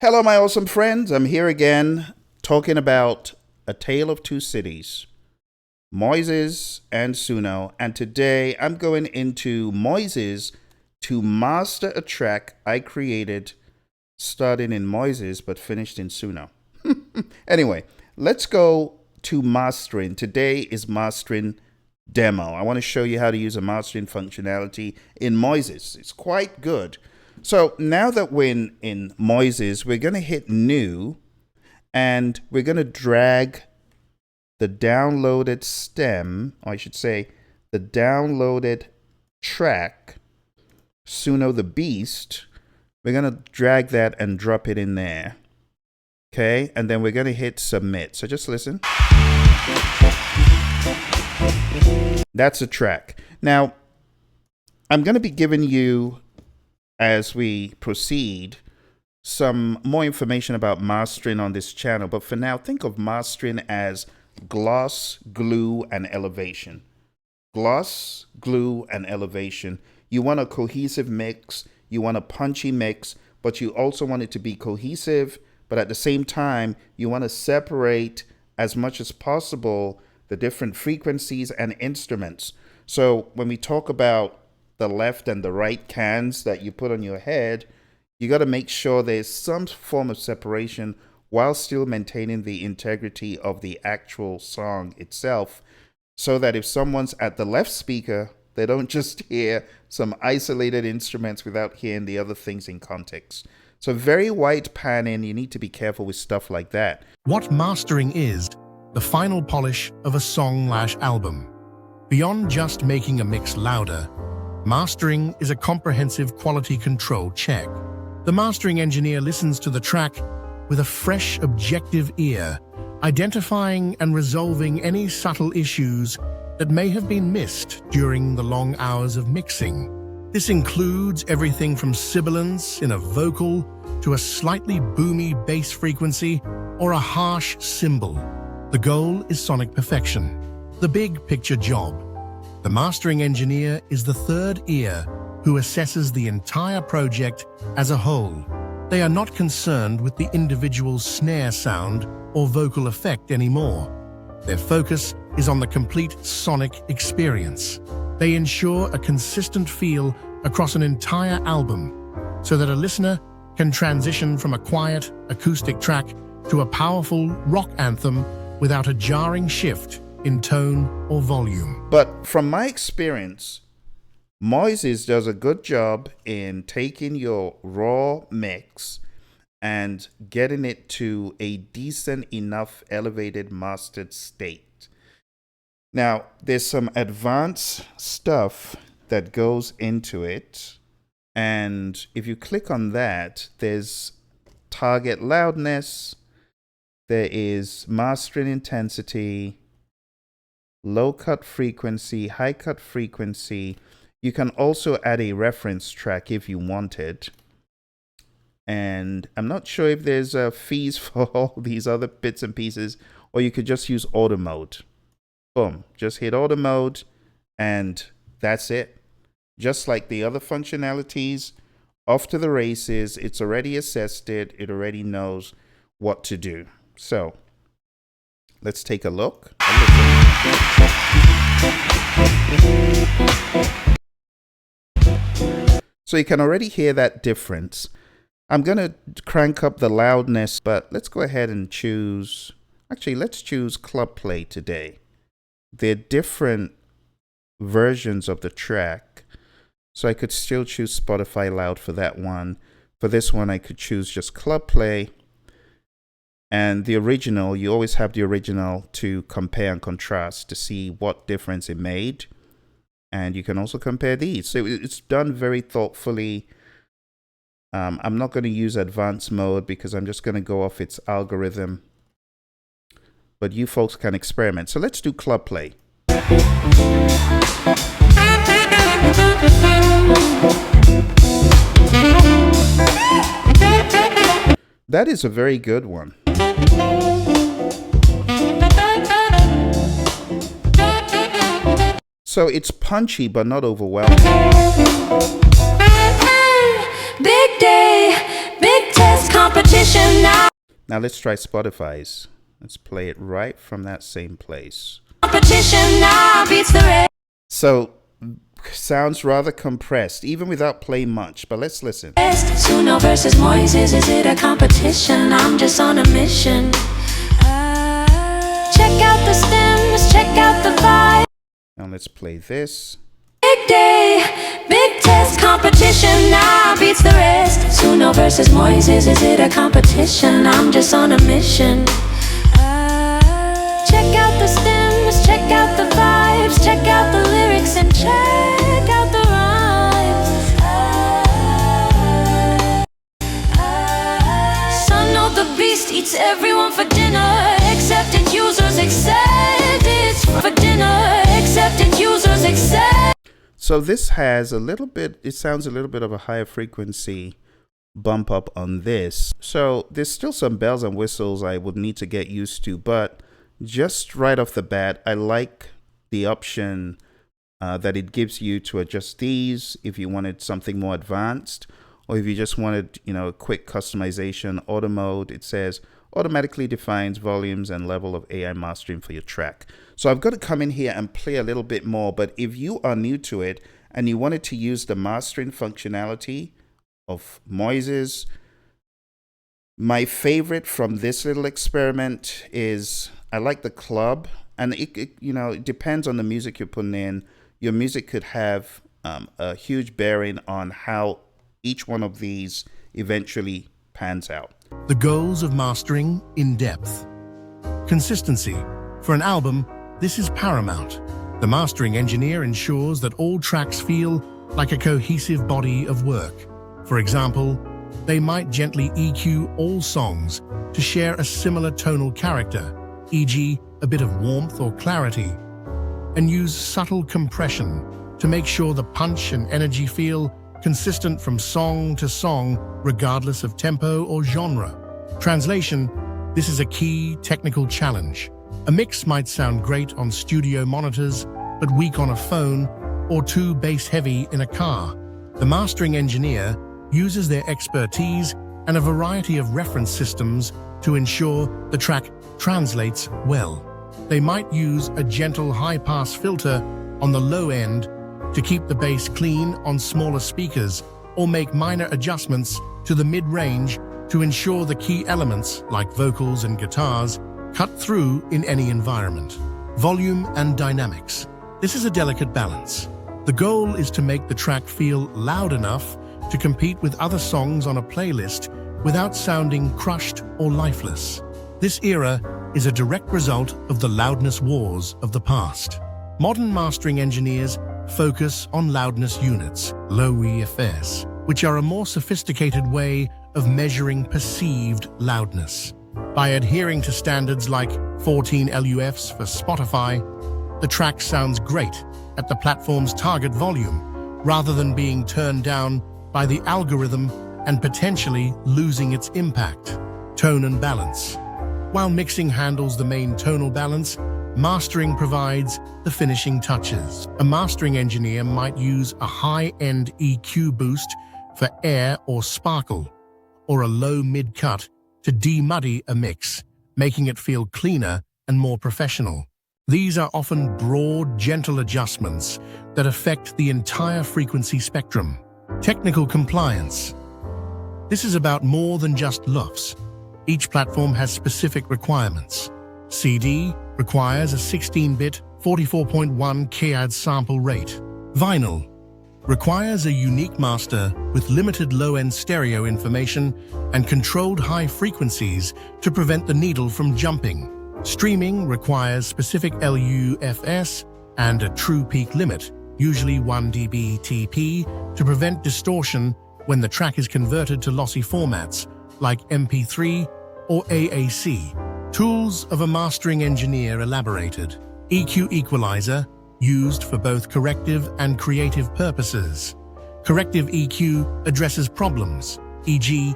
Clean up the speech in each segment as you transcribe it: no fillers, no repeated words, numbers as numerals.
Hello, my awesome friends. I'm here again talking about A Tale of Two Cities, Moises and Suno. And today I'm going into Moises to master a track I created starting in Moises but finished in Suno. Anyway, let's go to mastering. Today is mastering demo. I want to show you how to use a mastering functionality in Moises. It's quite good. So now that we're in Moises, we're going to hit new and we're going to drag the downloaded stem, or I should say the downloaded track, Suno the Beast. We're going to drag that and drop it in there. Okay, and then we're going to hit submit. So just listen. That's a track. Now, I'm going to be giving you, as we proceed, some more information about mastering on this channel. But for now, think of mastering as gloss, glue, and elevation. Gloss, glue, and elevation. You want a cohesive mix. You want a punchy mix, but you also want it to be cohesive. But at the same time, you want to separate as much as possible the different frequencies and instruments. So when we talk about the left and the right cans that you put on your head, you got to make sure there's some form of separation while still maintaining the integrity of the actual song itself, so that if someone's at the left speaker, they don't just hear some isolated instruments without hearing the other things in context. So very wide panning, you need to be careful with stuff like that. What mastering is, the final polish of a song/album. Beyond just making a mix louder, mastering is a comprehensive quality control check. The mastering engineer listens to the track with a fresh, objective ear, identifying and resolving any subtle issues that may have been missed during the long hours of mixing. This includes everything from sibilance in a vocal to a slightly boomy bass frequency or a harsh cymbal. The goal is sonic perfection, the big picture job. The mastering engineer is the third ear who assesses the entire project as a whole. They are not concerned with the individual snare sound or vocal effect anymore. Their focus is on the complete sonic experience. They ensure a consistent feel across an entire album so that a listener can transition from a quiet acoustic track to a powerful rock anthem without a jarring shift in tone or volume. But from my experience, Moises does a good job in taking your raw mix and getting it to a decent enough elevated mastered state. Now, there's some advanced stuff that goes into it. And if you click on that, there's target loudness, there is mastering intensity, low cut frequency, high cut frequency. You can also add a reference track if you wanted. And I'm not sure if there's fees for all these other bits and pieces, or you could just use auto mode. Boom, just hit auto mode and that's it. Just like the other functionalities, off to the races. It's already assessed it. It already knows what to do. So let's take a look. So you can already hear that difference. I'm going to crank up the loudness, but let's go ahead and choose, actually, let's choose Club Play today. There are different versions of the track, so I could still choose Spotify Loud for that one. For this one, I could choose just Club Play. And the original, you always have the original to compare and contrast to see what difference it made. And you can also compare these. So it's done very thoughtfully. I'm not going to use advanced mode because I'm just going to go off its algorithm. But you folks can experiment. So let's do Club Play. That is a very good one. So it's punchy but not overwhelming. Big day, big test competition. competition now. Now let's try Spotify's. Let's play it right from that same place. Competition now beats the rest. So, sounds rather compressed, even without playing much, but let's listen. Suno versus Moises, is it a competition? I'm just on a mission. Check out the stems, check out the vibe. Now let's play this. Big day, big test, competition now beats the rest. Suno versus Moises, is it a competition? I'm just on a mission. Check out the stems, check out the vibes, check out the lyrics and check out the rhymes. Son of the beast eats everyone for dinner. Accepted users accepted for dinner. Accepted users accept. So this has a little bit, it sounds a little bit of a higher frequency bump up on this. So there's still some bells and whistles I would need to get used to, but just right off the bat, I like the option that it gives you to adjust these if you wanted something more advanced, or if you just wanted, a quick customization. Auto mode, it says automatically defines volumes and level of AI mastering for your track. So I've got to come in here and play a little bit more, but if you are new to it and you wanted to use the mastering functionality of Moises, my favorite from this little experiment is I like the club, and it depends on the music you're putting in. Your music could have a huge bearing on how each one of these eventually pans out. The goals of mastering in depth. Consistency. For an album, this is paramount. The mastering engineer ensures that all tracks feel like a cohesive body of work. For example, they might gently EQ all songs to share a similar tonal character, e.g., a bit of warmth or clarity, and use subtle compression to make sure the punch and energy feel consistent from song to song, regardless of tempo or genre. Translation: this is a key technical challenge. A mix might sound great on studio monitors, but weak on a phone, or too bass-heavy in a car. The mastering engineer uses their expertise and a variety of reference systems to ensure the track translates well. They might use a gentle high-pass filter on the low end to keep the bass clean on smaller speakers, or make minor adjustments to the mid-range to ensure the key elements, like vocals and guitars, cut through in any environment. Volume and dynamics. This is a delicate balance. The goal is to make the track feel loud enough to compete with other songs on a playlist without sounding crushed or lifeless. This era is a direct result of the loudness wars of the past. Modern mastering engineers focus on loudness units, low EFS, which are a more sophisticated way of measuring perceived loudness. By adhering to standards like 14 LUFs for Spotify, the track sounds great at the platform's target volume, rather than being turned down by the algorithm and potentially losing its impact. Tone and balance. While mixing handles the main tonal balance, mastering provides the finishing touches. A mastering engineer might use a high-end EQ boost for air or sparkle, or a low mid-cut to de-muddy a mix, making it feel cleaner and more professional. These are often broad, gentle adjustments that affect the entire frequency spectrum. Technical compliance. This is about more than just LUFs. Each platform has specific requirements. CD requires a 16-bit 44.1 kHz sample rate. Vinyl requires a unique master with limited low-end stereo information and controlled high frequencies to prevent the needle from jumping. Streaming requires specific LUFS and a true peak limit, usually 1 dB/TP, to prevent distortion when the track is converted to lossy formats like MP3 or AAC. Tools of a mastering engineer elaborated. EQ equalizer, used for both corrective and creative purposes. Corrective EQ addresses problems, e.g.,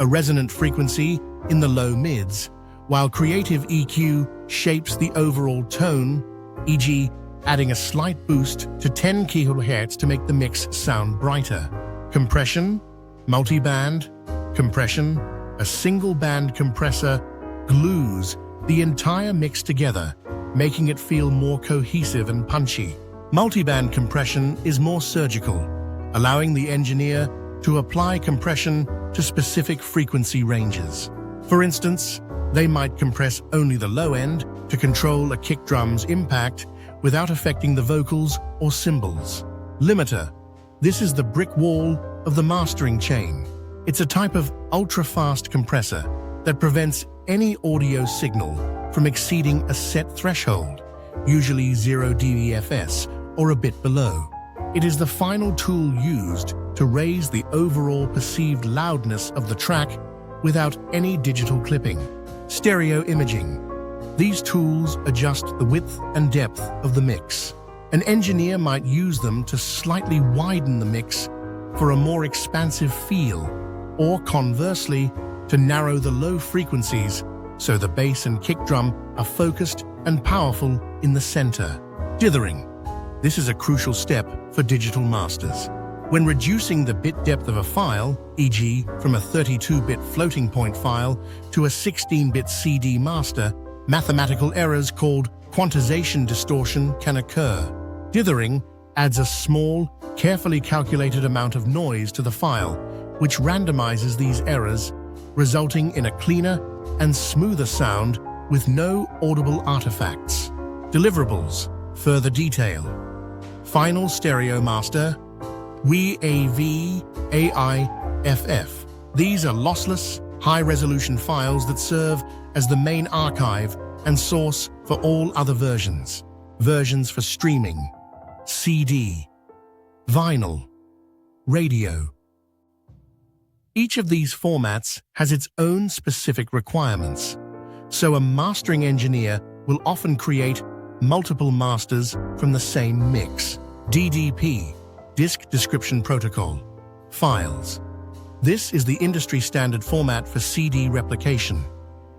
a resonant frequency in the low mids, while creative EQ shapes the overall tone, e.g., adding a slight boost to 10 kHz to make the mix sound brighter. Compression, multiband, compression, A single band compressor glues the entire mix together, making it feel more cohesive and punchy. Multiband compression is more surgical, allowing the engineer to apply compression to specific frequency ranges. For instance, they might compress only the low end to control a kick drum's impact without affecting the vocals or cymbals. Limiter. This is the brick wall of the mastering chain. It's a type of ultra-fast compressor that prevents any audio signal from exceeding a set threshold, usually 0 dBFS or a bit below. It is the final tool used to raise the overall perceived loudness of the track without any digital clipping. Stereo imaging. These tools adjust the width and depth of the mix. An engineer might use them to slightly widen the mix for a more expansive feel, or conversely, to narrow the low frequencies so the bass and kick drum are focused and powerful in the center. Dithering. This is a crucial step for digital masters. When reducing the bit depth of a file, e.g. from a 32-bit floating point file to a 16-bit CD master, mathematical errors called quantization distortion can occur. Dithering adds a small, carefully calculated amount of noise to the file, which randomizes these errors, resulting in a cleaner and smoother sound with no audible artifacts. Deliverables. Further detail. Final Stereo Master, WAV AIFF. These are lossless, high-resolution files that serve as the main archive and source for all other versions. Versions for streaming, CD, vinyl, radio. Each of these formats has its own specific requirements, so a mastering engineer will often create multiple masters from the same mix. DDP, Disk Description Protocol. Files. This is the industry standard format for CD replication.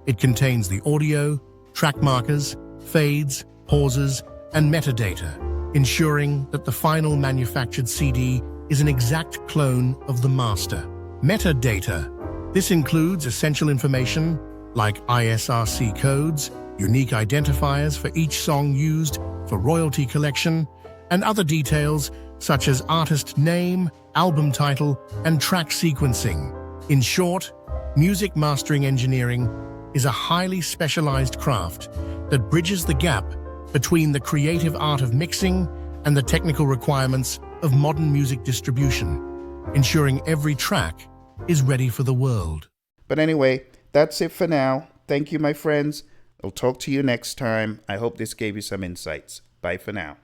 It contains the audio, track markers, fades, pauses, and metadata, ensuring that the final manufactured CD is an exact clone of the master. Metadata. This includes essential information like ISRC codes, unique identifiers for each song used for royalty collection, and other details such as artist name, album title, and track sequencing. In short, music mastering engineering is a highly specialized craft that bridges the gap between the creative art of mixing and the technical requirements of modern music distribution, ensuring every track is ready for the world. But anyway, that's it for now. Thank you, my friends. I'll talk to you next time. I hope this gave you some insights. Bye for now.